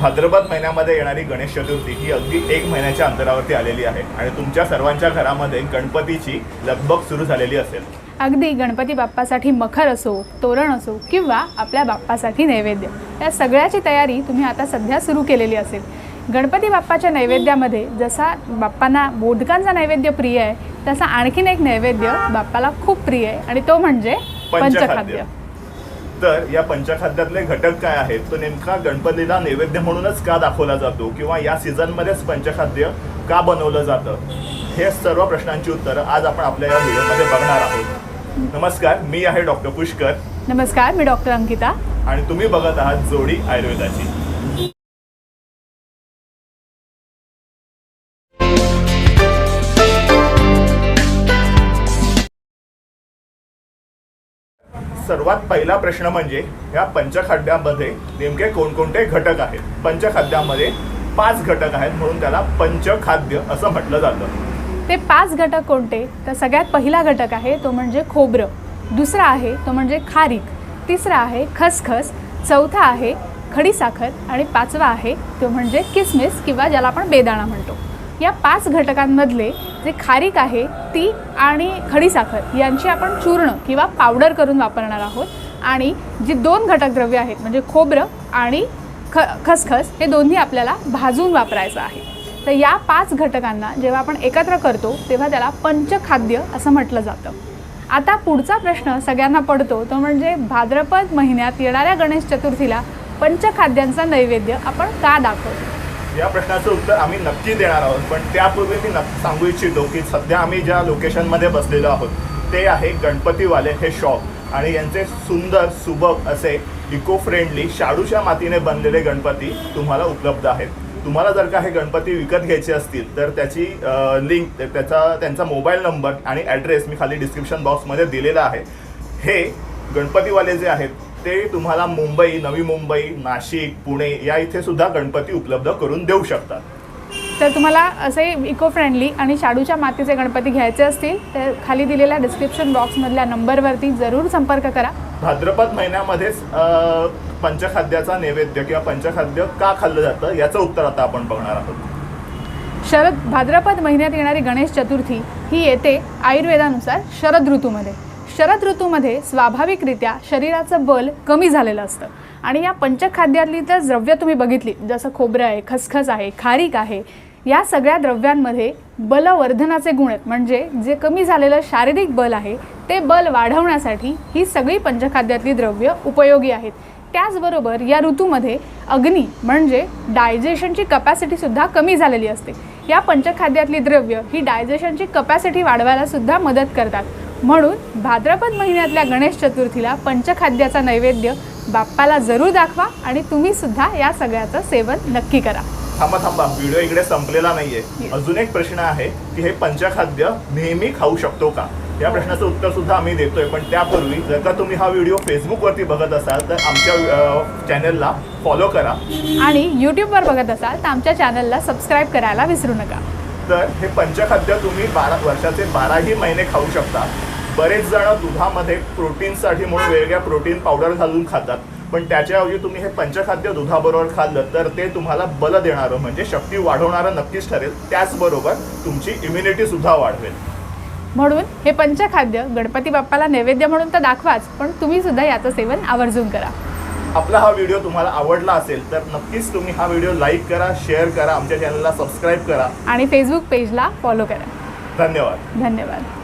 भाद्रपद महिन्यामध्ये येणारी गणेश चतुर्थी ही अगदी 1 महिन्याच्या अंतरावरती आलेली आहे आणि तुमच्या सर्वांच्या घरामध्ये गणपतीची लगबग सुरू झालेली असेल। अगदी गणपती बाप्पासाठी मखर असो, तोरण असो किंवा आपल्या बाप्पासाठी नैवेद्य, या सगळ्याची तयारी तुम्ही आता सध्या सुरू केलेली असेल। गणपती बाप्पाच्या नैवेद्यामध्ये जसा बाप्पांना मोदकांचा नैवेद्य प्रिय आहे, तसा आणखीन एक नैवेद्य बाप्पाला खूप प्रिय आहे आणि तो म्हणजे पंचखाद्य। तर या पंचखाद्यातले घटक काय आहेत, तो नेमका गणपतीला नैवेद्य म्हणूनच का दाखवला जातो किंवा या सीझनमध्येच पंचखाद्य का बनवलं जातं, हे सर्व प्रश्नांची उत्तरं आज आपण आपल्या या व्हिडिओमध्ये बघणार आहोत। नमस्कार, मी आहे डॉक्टर पुष्कर। नमस्कार, मी डॉक्टर अंकिता आणि तुम्ही बघत आहात जोडी आयुर्वेदाची। सर्वात पहिला प्रश्न म्हणजे या पंचखाद्यामध्ये नेमके कोणकोणते घटक आहेत। पंचखाद्यामध्ये 5 घटक आहेत म्हणून त्याला पंचखाद्य असं म्हटलं जातं। ते 5 घटक कोणते, तर सगळ्यात पहिला घटक आहे तो म्हणजे खोबरं, दुसरा आहे तो म्हणजे खारीक, तिसरा आहे खसखस, चौथा आहे खडीसाखर आणि पाचवा आहे तो म्हणजे किसमिस किंवा ज्याला आपण बेदाणा म्हणतो। या 5 घटकांमधले जे खारीक आहे ती आणि खडीसाखर यांची आपण चूर्ण किंवा पावडर करून वापरणार आहोत आणि जी 2 घटक द्रव्य आहेत म्हणजे खोबरं आणि खसखस हे दोन्ही आपल्याला भाजून वापरायचं आहे। तर या 5 घटकांना जेव्हा आपण एकत्र करतो तेव्हा त्याला पंचखाद्य असं म्हटलं जातं। आता पुढचा प्रश्न सगळ्यांना पडतो तो म्हणजे भाद्रपद महिन्यात येणाऱ्या गणेश चतुर्थीला पंचखाद्यांचा नैवेद्य आपण का दाखवतो। या प्रश्नाचं उत्तर आम्ही नक्की देणार आहोत, पण त्यापूर्वी मी सांगू इच्छितो की सध्या आम्ही ज्या लोकेशनमध्ये बसलेलो आहोत ते आहे गणपतीवाले हे शॉप आणि यांचे सुंदर सुबक असे इको फ्रेंडली शाडूच्या मातीने बनलेले गणपती तुम्हाला उपलब्ध आहेत। तुम्हाला जर का हे गणपती विकत घ्यायचे असतील तर त्याची लिंक, त्यांचा मोबाईल नंबर आणि ॲड्रेस मी खाली डिस्क्रिप्शन बॉक्समध्ये दिलेला आहे। हे गणपतीवाले जे आहेत ते तुम्हाला मुंबई, नवी मुंबई, नाशिक, पुणे या इथे सुद्धा गणपती उपलब्ध करून देऊ शकतात। तर तुम्हाला असे इको फ्रेंडली आणि शाडूच्या मातीचे गणपती घ्यायचे असतील तर खाली दिलेल्या डिस्क्रिप्शन बॉक्समधल्या नंबरवरती जरूर संपर्क करा। भाद्रपद महिन्यामध्येच पंचखाद्याचा नैवेद्य किंवा पंचखाद्य का खाल्लं जातं याचं उत्तर आता आपण बघणार आहोत। भाद्रपद महिन्यात येणारी गणेश चतुर्थी ही येते आयुर्वेदानुसार शरद ऋतूमध्ये। शरद ऋतूमध्ये स्वाभाविकरित्या शरीराचं बल कमी झालेलं असतं आणि या पंचखाद्यातली तर द्रव्य तुम्ही बघितली, जसं खोबरं आहे, खसखस आहे, खारीक आहे, या सगळ्या द्रव्यांमध्ये बलवर्धनाचे गुण आहेत। म्हणजे जे कमी झालेलं शारीरिक बल आहे ते बल वाढवण्यासाठी ही सगळी पंचखाद्यातली द्रव्य उपयोगी आहेत। त्याचबरोबर या ऋतूमध्ये अग्नी म्हणजे डायजेशनची कपॅसिटीसुद्धा कमी झालेली असते। या पंचखाद्यातली द्रव्य ही डायजेशनची कपॅसिटी वाढवायला सुद्धा मदत करतात। म्हणून भाद्रपद महिन्यातल्या गणेश चतुर्थीला पंचखाद्याचा नैवेद्य बाप्पाला जरूर दाखवा आणि तुम्ही सुद्धा या सगळ्याचं सेवन नक्की करा। थांबा, व्हिडिओ इकडे संपलेला नाहीये। अजून एक प्रश्न आहे की हे पंचखाद्य नेहमी खाऊ शकतो का, या प्रश्नाचं उत्तर सुद्धा आम्ही देतोय। पण त्यापूर्वी जर का तुम्ही हा व्हिडिओ फेसबुकवरती बघत असाल तर आमच्या चॅनलला फॉलो करा आणि यूट्यूबवर बघत असाल तर आमच्या चॅनलला सबस्क्राईब करायला विसरू नका। तर हे पंचखाद्य तुम्ही 12 वर्षाचे 12ही महिने खाऊ शकता। बरेच जण दुधामध्ये प्रोटीनसाठी म्हणून वेगवेगळ्या प्रोटीन पावडर घालून खातात, पण त्याच्याऐवजी तुम्ही हे पंचखाद्य दुधाबरोबर खाल्लं तर ते तुम्हाला बल देणारं म्हणजे शक्ती वाढवणारं नक्कीच ठरेल। त्याचबरोबर तुमची इम्युनिटी सुद्धा वाढवेल। म्हणून हे पंचखाद्य गणपती बाप्पाला नैवेद्य म्हणून तर दाखवाच, पण तुम्ही सुद्धा याचं सेवन आवर्जून करा। आपला हा व्हिडिओ तुम्हाला आवडला असेल तर नक्कीच तुम्ही हा व्हिडिओ लाईक करा, शेअर करा, आमच्या चॅनलला सबस्क्राईब करा आणि फेसबुक पेजला फॉलो करा। धन्यवाद। धन्यवाद।